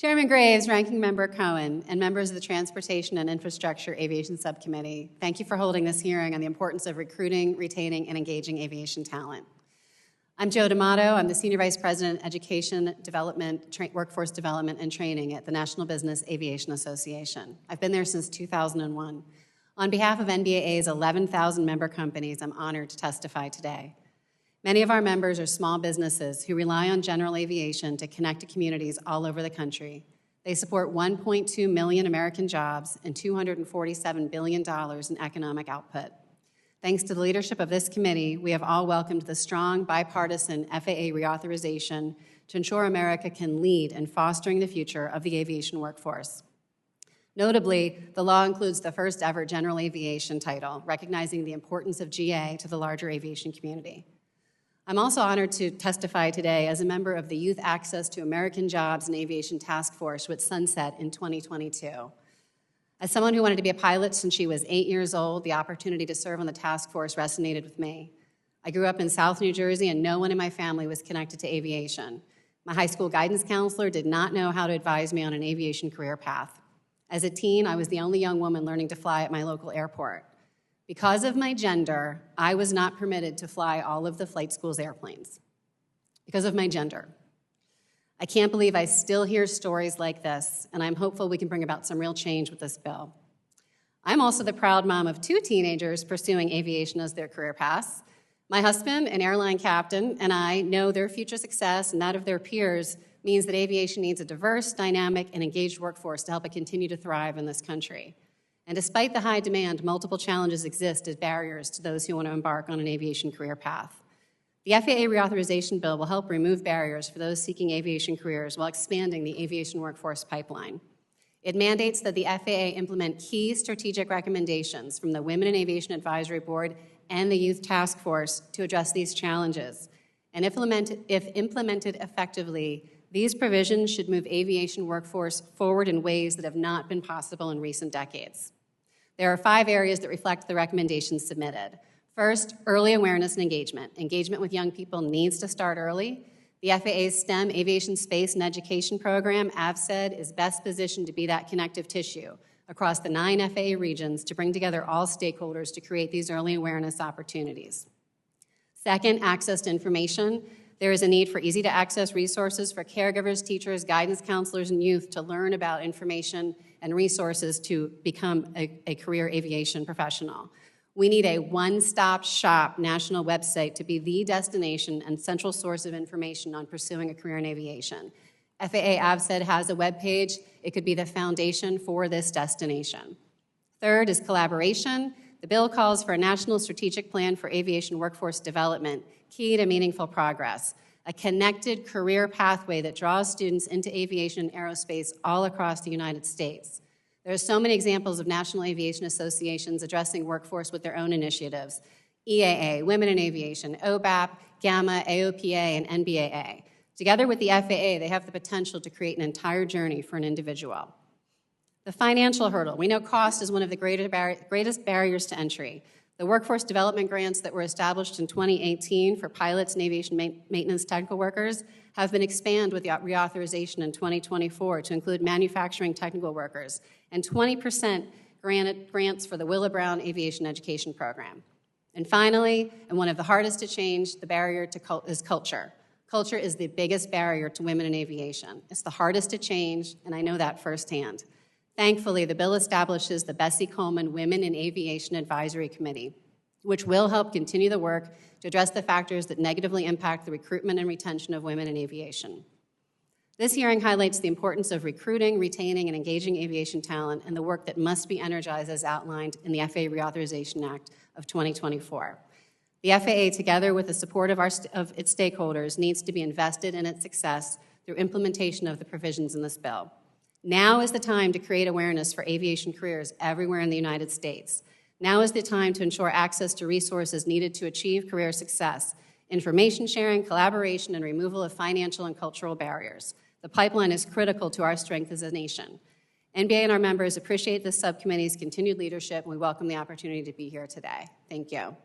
Chairman Graves, Ranking Member Cohen, and members of the Transportation and Infrastructure Aviation Subcommittee, thank you for holding this hearing on the importance of recruiting, retaining, and engaging aviation talent. I'm Jo Damato. I'm the Senior Vice President, Education, Workforce Development, and Training at the National Business Aviation Association. I've been there since 2001. On behalf of NBAA's 11,000 member companies, I'm honored to testify today. Many of our members are small businesses who rely on general aviation to connect to communities all over the country. They support 1.2 million American jobs and $247 billion in economic output. Thanks to the leadership of this committee, we have all welcomed the strong bipartisan FAA reauthorization to ensure America can lead in fostering the future of the aviation workforce. Notably, the law includes the first ever general aviation title, recognizing the importance of GA to the larger aviation community. I'm also honored to testify today as a member of the Youth Access to American Jobs and Aviation Task Force, which sunset in 2022. As someone who wanted to be a pilot since she was 8 years old, the opportunity to serve on the task force resonated with me. I grew up in South New Jersey, and no one in my family was connected to aviation. My high school guidance counselor did not know how to advise me on an aviation career path. As a teen, I was the only young woman learning to fly at my local airport. Because of my gender, I was not permitted to fly all of the flight school's airplanes. Because of my gender. I can't believe I still hear stories like this, and I'm hopeful we can bring about some real change with this bill. I'm also the proud mom of 2 teenagers pursuing aviation as their career paths. My husband, an airline captain, and I know their future success and that of their peers means that aviation needs a diverse, dynamic, and engaged workforce to help it continue to thrive in this country. And despite the high demand, multiple challenges exist as barriers to those who want to embark on an aviation career path. The FAA reauthorization bill will help remove barriers for those seeking aviation careers while expanding the aviation workforce pipeline. It mandates that the FAA implement key strategic recommendations from the Women in Aviation Advisory Board and the Youth Task Force to address these challenges. And if implemented effectively, these provisions should move aviation workforce forward in ways that have not been possible in recent decades. There are 5 areas that reflect the recommendations submitted. First, early awareness and engagement. Engagement with young people needs to start early. The FAA's STEM Aviation Space and Education Program, AVSED, is best positioned to be that connective tissue across the 9 FAA regions to bring together all stakeholders to create these early awareness opportunities. Second, access to information. There is a need for easy-to-access resources for caregivers, teachers, guidance counselors, and youth to learn about information and resources to become a career aviation professional. We need a one-stop shop national website to be the destination and central source of information on pursuing a career in aviation. FAA AVSED has a webpage. It could be the foundation for this destination. Third is collaboration. The bill calls for a national strategic plan for aviation workforce development, key to meaningful progress, a connected career pathway that draws students into aviation and aerospace all across the United States. There are so many examples of national aviation associations addressing workforce with their own initiatives: EAA, Women in Aviation, OBAP, GAMA, AOPA, and NBAA. Together with the FAA, they have the potential to create an entire journey for an individual. The financial hurdle. We know cost is one of the greatest barriers to entry. The workforce development grants that were established in 2018 for pilots and aviation maintenance technical workers have been expanded with the reauthorization in 2024 to include manufacturing technical workers and 20% grants for the Willa Brown Aviation Education Program. And finally, and one of the hardest to change, the barrier is culture. Culture is the biggest barrier to women in aviation. It's the hardest to change, and I know that firsthand. Thankfully, the bill establishes the Bessie Coleman Women in Aviation Advisory Committee, which will help continue the work to address the factors that negatively impact the recruitment and retention of women in aviation. This hearing highlights the importance of recruiting, retaining, and engaging aviation talent and the work that must be energized as outlined in the FAA Reauthorization Act of 2024. The FAA, together with the support of its stakeholders, needs to be invested in its success through implementation of the provisions in this bill. Now is the time to create awareness for aviation careers everywhere in the United States. Now is the time to ensure access to resources needed to achieve career success, information sharing, collaboration, and removal of financial and cultural barriers. The pipeline is critical to our strength as a nation. NBAA and our members appreciate this subcommittee's continued leadership, and we welcome the opportunity to be here today. Thank you.